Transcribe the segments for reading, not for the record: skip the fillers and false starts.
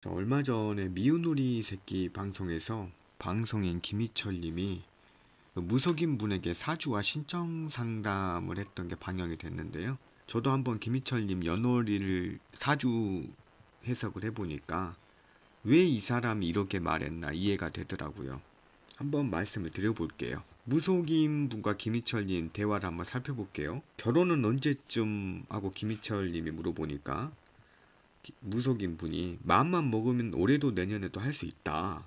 얼마 전에 미운 오리 새끼 방송에서 방송인 김희철님이 무속인 분에게 사주와 신청 상담을 했던 게 방영이 됐는데요. 저도 한번 김희철님 연월일을 사주 해석을 해보니까 왜 이 사람이 이렇게 말했나 이해가 되더라고요. 한번 말씀을 드려볼게요. 무속인 분과 김희철님 대화를 한번 살펴볼게요. 결혼은 언제쯤 하고 김희철님이 물어보니까 무속인 분이 마음만 먹으면 올해도 내년에도 할 수 있다.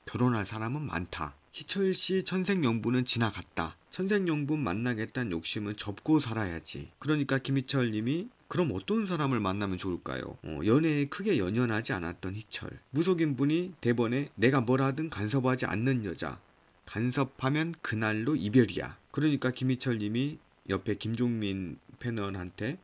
결혼할 사람은 많다. 희철씨 천생연분은 지나갔다. 천생연분 만나겠다는 욕심은 접고 살아야지. 그러니까 김희철님이 그럼 어떤 사람을 만나면 좋을까요? 연애에 크게 연연하지 않았던 희철. 무속인 분이 대번에 내가 뭐라든 간섭하지 않는 여자. 간섭하면 그날로 이별이야. 그러니까 김희철님이 옆에 김종민 패널한테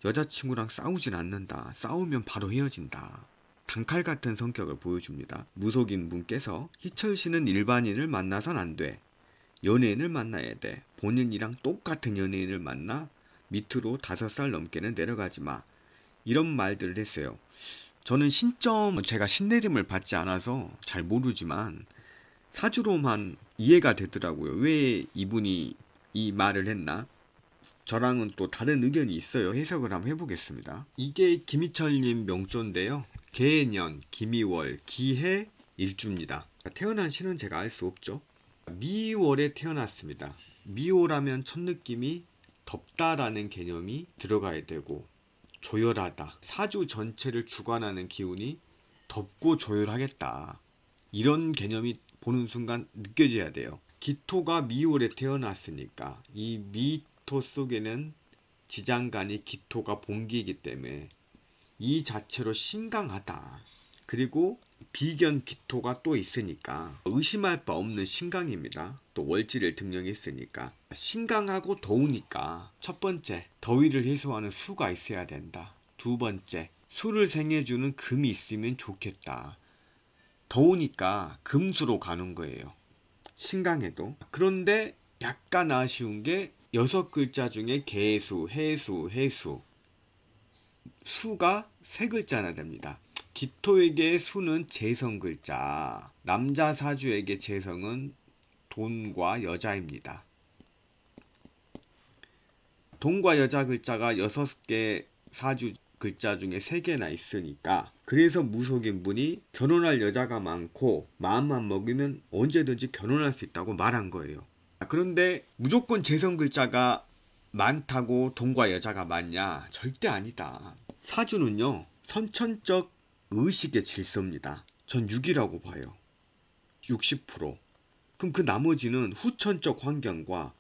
여자친구랑 싸우진 않는다. 싸우면 바로 헤어진다. 단칼 같은 성격을 보여줍니다. 무속인 분께서 희철 씨는 일반인을 만나선 안 돼. 연예인을 만나야 돼. 본인이랑 똑같은 연예인을 만나 밑으로 5살 넘게는 내려가지 마. 이런 말들을 했어요. 저는 제가 신내림을 받지 않아서 잘 모르지만 사주로만 이해가 되더라고요. 왜 이분이 이 말을 했나? 저랑은 또 다른 의견이 있어요. 해석을 한번 해보겠습니다. 이게 김희철님 명조인데요. 개년, 김이월, 기해, 일주입니다. 태어난 시는 제가 알 수 없죠. 미월에 태어났습니다. 미월하면 첫 느낌이 덥다라는 개념이 들어가야 되고 조열하다. 사주 전체를 주관하는 기운이 덥고 조열하겠다. 이런 개념이 보는 순간 느껴져야 돼요. 기토가 미월에 태어났으니까 이 미토 속에는 지장간이 기토가 본기이기 때문에 이 자체로 신강하다. 그리고 비견 기토가 또 있으니까 의심할 바 없는 신강입니다. 또 월지를 등령했으니까 신강하고 더우니까 첫 번째 더위를 해소하는 수가 있어야 된다. 두 번째 수를 생해주는 금이 있으면 좋겠다. 더우니까 금수로 가는 거예요. 신강해도. 그런데 약간 아쉬운 게 6글자 중에 개수, 해수, 해수 수가 3글자나 됩니다. 기토에게 수는 재성 글자, 남자 사주에게 재성은 돈과 여자입니다. 돈과 여자 글자가 6개 사주 글자 중에 3개나 있으니까 그래서 무속인 분이 결혼할 여자가 많고 마음만 먹으면 언제든지 결혼할 수 있다고 말한 거예요. 그런데 무조건 재성 글자가 많다고 돈과 여자가 많냐? 절대 아니다. 사주는요 선천적 의식의 질서입니다. 전 6이라고 봐요. 60%. 그럼 그 나머지는 후천적 환경과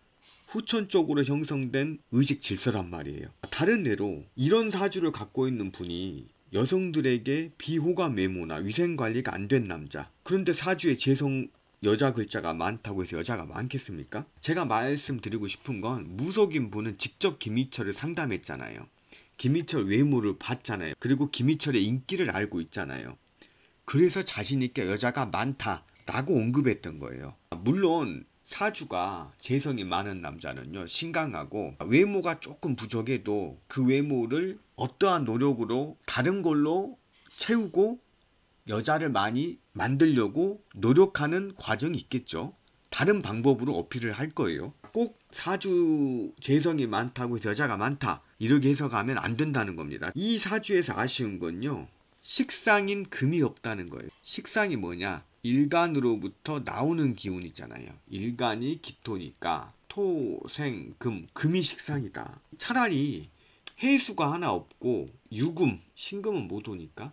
후천적으로 형성된 의식 질서란 말이에요. 다른 예로 이런 사주를 갖고 있는 분이 여성들에게 비호감 외모나 위생관리가 안 된 남자. 그런데 사주에 재성 여자 글자가 많다고 해서 여자가 많겠습니까? 제가 말씀드리고 싶은 건 무속인 분은 직접 김희철을 상담했잖아요. 김희철 외모를 봤잖아요. 그리고 김희철의 인기를 알고 있잖아요. 그래서 자신있게 여자가 많다라고 언급했던 거예요. 물론 사주가 재성이 많은 남자는요 신강하고 외모가 조금 부족해도 그 외모를 어떠한 노력으로 다른 걸로 채우고 여자를 많이 만들려고 노력하는 과정이 있겠죠. 다른 방법으로 어필을 할 거예요. 꼭 사주 재성이 많다고 해서 여자가 많다 이렇게 해석하면 안 된다는 겁니다. 이 사주에서 아쉬운 건요 식상인 금이 없다는 거예요. 식상이 뭐냐? 일간으로부터 나오는 기운 있잖아요. 일간이 기토니까 토, 생, 금, 금이 식상이다. 차라리 해수가 하나 없고 유금, 신금은 못 오니까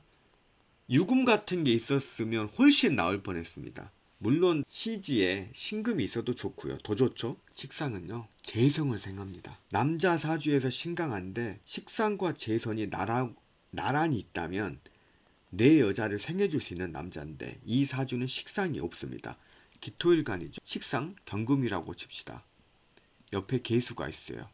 유금 같은 게 있었으면 훨씬 나을 뻔했습니다. 물론 시지에 신금이 있어도 좋고요. 더 좋죠. 식상은요 재성을 생합니다. 남자 사주에서 신강한데 식상과 재선이 나란히 있다면 내 여자를 생해줄 수 있는 남자인데 이 사주는 식상이 없습니다. 기토일간이죠. 식상 경금이라고 칩시다. 옆에 개수가 있어요.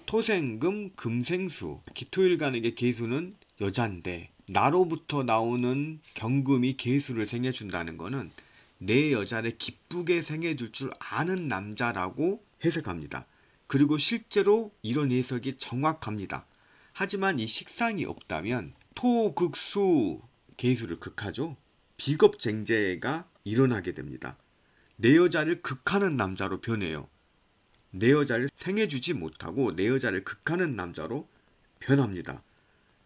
토생금 금생수. 기토일간에게 개수는 여잔데 나로부터 나오는 경금이 개수를 생해준다는 거는 내 여자를 기쁘게 생해줄 줄 아는 남자라고 해석합니다. 그리고 실제로 이런 해석이 정확합니다. 하지만 이 식상이 없다면 토, 극, 수 계수를 극하죠. 비겁쟁제가 일어나게 됩니다. 내 여자를 극하는 남자로 변해요. 내 여자를 생해주지 못하고 내 여자를 극하는 남자로 변합니다.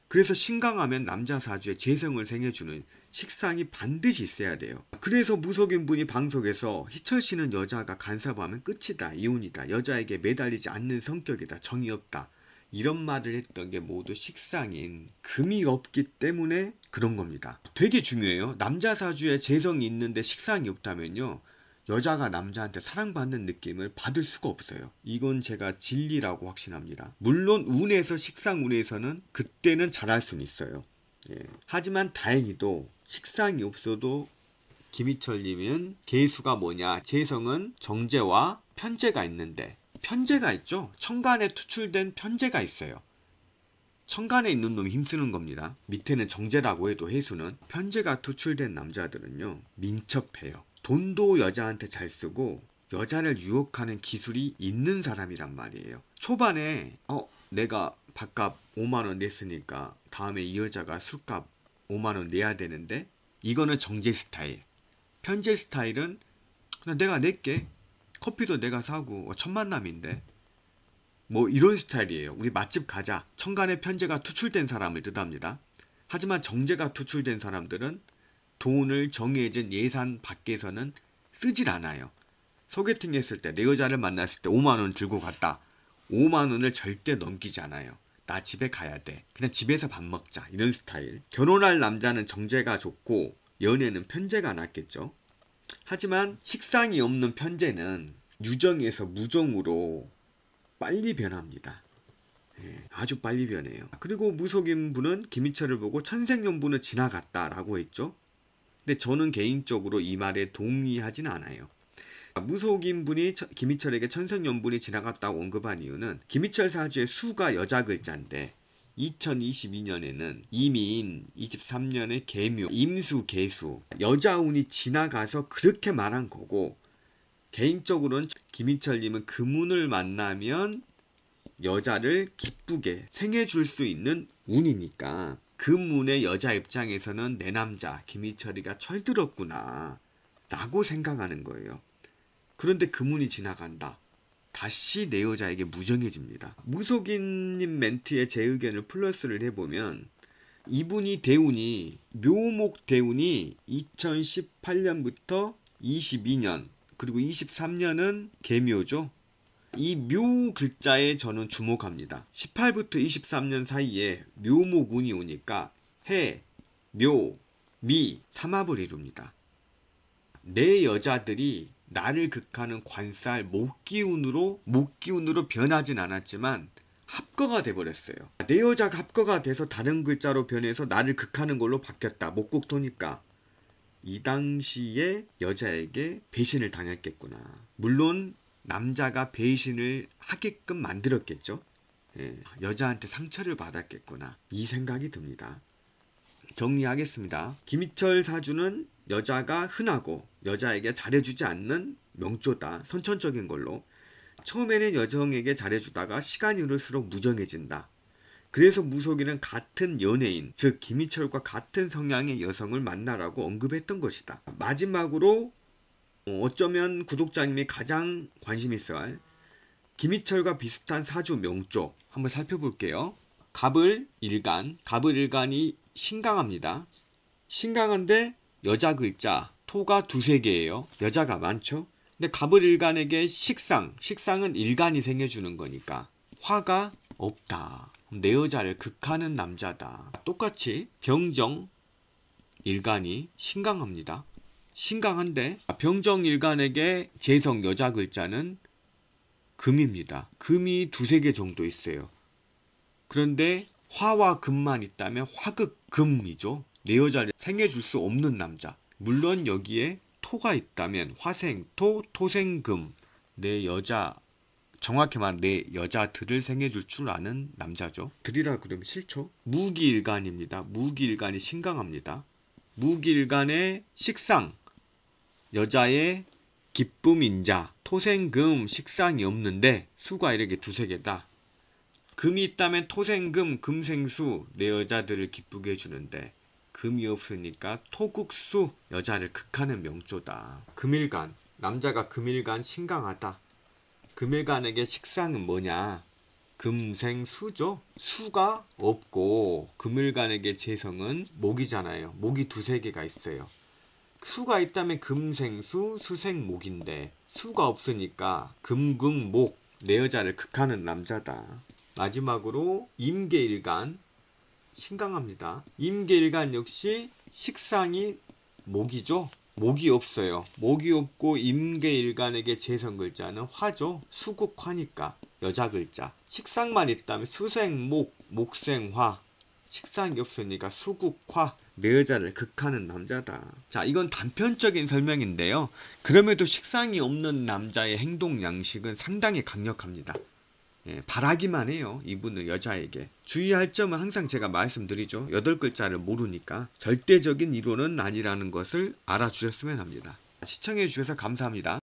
그래서 신강하면 남자 사주에 재성을 생해주는 식상이 반드시 있어야 돼요. 그래서 무속인분이 방송에서 희철 씨는 여자가 간섭하면 끝이다, 이혼이다, 여자에게 매달리지 않는 성격이다, 정이 없다, 이런 말을 했던 게 모두 식상인 금이 없기 때문에 그런 겁니다. 되게 중요해요. 남자 사주에 재성이 있는데 식상이 없다면요, 여자가 남자한테 사랑받는 느낌을 받을 수가 없어요. 이건 제가 진리라고 확신합니다. 물론 운에서, 식상운에서는 그때는 잘할 수는 있어요. 예. 하지만 다행히도 식상이 없어도 김희철님은 계수가 뭐냐, 재성은 정제와 편제가 있는데, 편제가 있죠. 천간에 투출된 편제가 있어요. 천간에 있는 놈이 힘쓰는 겁니다. 밑에는 정제라고 해도 해수는, 편제가 투출된 남자들은요 민첩해요. 돈도 여자한테 잘 쓰고 여자를 유혹하는 기술이 있는 사람이란 말이에요. 초반에 내가 밥값 5만원 냈으니까 다음에 이 여자가 술값 5만원 내야 되는데, 이거는 정제 스타일. 편제 스타일은 그냥 내가 낼게, 커피도 내가 사고 첫 만남인데, 뭐 이런 스타일이에요. 우리 맛집 가자. 천간에 편제가 투출된 사람을 뜻합니다. 하지만 정제가 투출된 사람들은 돈을 정해진 예산 밖에서는 쓰질 않아요. 소개팅 했을 때, 내 여자를 만났을 때 5만원 들고 갔다. 5만원을 절대 넘기지 않아요. 나 집에 가야 돼, 그냥 집에서 밥 먹자, 이런 스타일. 결혼할 남자는 정제가 좋고 연애는 편제가 낫겠죠. 하지만 식상이 없는 편제는 유정에서 무정으로 빨리 변합니다. 예, 아주 빨리 변해요. 그리고 무속인분은 김희철을 보고 천생연분은 지나갔다라고 했죠. 근데 저는 개인적으로 이 말에 동의하진 않아요. 무속인분이 김희철에게 천생연분이 지나갔다고 언급한 이유는, 김희철 사주의 수가 여자 글자인데 2022년에는 이민, 23년에 계묘, 임수, 계수, 여자운이 지나가서 그렇게 말한 거고, 개인적으로는 김희철님은 금운을 만나면 여자를 기쁘게 생해줄 수 있는 운이니까, 금운의 여자 입장에서는 내 남자 김희철이가 철들었구나 라고 생각하는 거예요. 그런데 금운이 지나간다. 다시 내 여자에게 무정해집니다. 무속인님 멘트에 제 의견을 플러스를 해보면, 이분이 대운이, 묘목 대운이 2018년부터 22년 그리고 23년은 계묘죠. 이 묘 글자에 저는 주목합니다. 18부터 23년 사이에 묘목운이 오니까 해, 묘, 미, 삼합을 이룹니다. 내 여자들이 나를 극하는 관살 목기운으로 변하진 않았지만 합거가 돼버렸어요. 내 여자가 합거가 돼서 다른 글자로 변해서 나를 극하는 걸로 바뀌었다. 목국토니까 이 당시에 여자에게 배신을 당했겠구나. 물론 남자가 배신을 하게끔 만들었겠죠. 예, 여자한테 상처를 받았겠구나, 이 생각이 듭니다. 정리하겠습니다. 김희철 사주는 여자가 흔하고 여자에게 잘해주지 않는 명조다. 선천적인 걸로. 처음에는 여성에게 잘해주다가 시간이 흐를수록 무정해진다. 그래서 무속인은 같은 연예인, 즉 김희철과 같은 성향의 여성을 만나라고 언급했던 것이다. 마지막으로 어쩌면 구독자님이 가장 관심 있어 할 김희철과 비슷한 사주 명조 한번 살펴볼게요. 갑을일간, 갑을일간이 신강합니다. 신강한데 여자 글자 토가 두세 개예요. 여자가 많죠. 근데 갑을일간에게 식상은 일간이 생겨주는 거니까 화가 없다. 내 여자를 극하는 남자다. 똑같이 병정 일간이 신강합니다. 신강한데 병정일간에게 재성 여자 글자는 금입니다. 금이 두세 개 정도 있어요. 그런데 화와 금만 있다면 화극금이죠. 내 여자를 생해줄 수 없는 남자. 물론 여기에 토가 있다면 화생토, 토생금, 내 여자, 정확히 말하면 내 여자들을 생해줄 줄 아는 남자죠. 들이라 그러면 싫죠. 무기일간입니다. 무기일간이 신강합니다. 무기일간의 식상, 여자의 기쁨인자, 토생금, 식상이 없는데 수가 이렇게 두세 개다. 금이 있다면 토생금, 금생수, 내 여자들을 기쁘게 해주는데 금이 없으니까 토국수, 여자를 극하는 명조다. 금일간, 남자가 금일간 신강하다. 금일간에게 식상은 뭐냐? 금생수죠. 수가 없고 금일간에게 재성은 목이잖아요. 목이 두세 개가 있어요. 수가 있다면 금생수, 수생목인데 수가 없으니까 금금목, 내 여자를 극하는 남자다. 마지막으로 임계일간, 신강합니다. 임계일간 역시 식상이 목이죠. 목이 없어요. 목이 없고 임계일간에게 재성글자는 화죠. 수국화니까 여자 글자. 식상만 있다면 수생목, 목생화. 식상이 없으니까 수국화, 내 여자를 극하는 남자다. 자, 이건 단편적인 설명인데요. 그럼에도 식상이 없는 남자의 행동 양식은 상당히 강력합니다. 예, 바라기만 해요. 이분은 여자에게. 주의할 점은 항상 제가 말씀드리죠. 8글자를 모르니까 절대적인 이론은 아니라는 것을 알아주셨으면 합니다. 시청해 주셔서 감사합니다.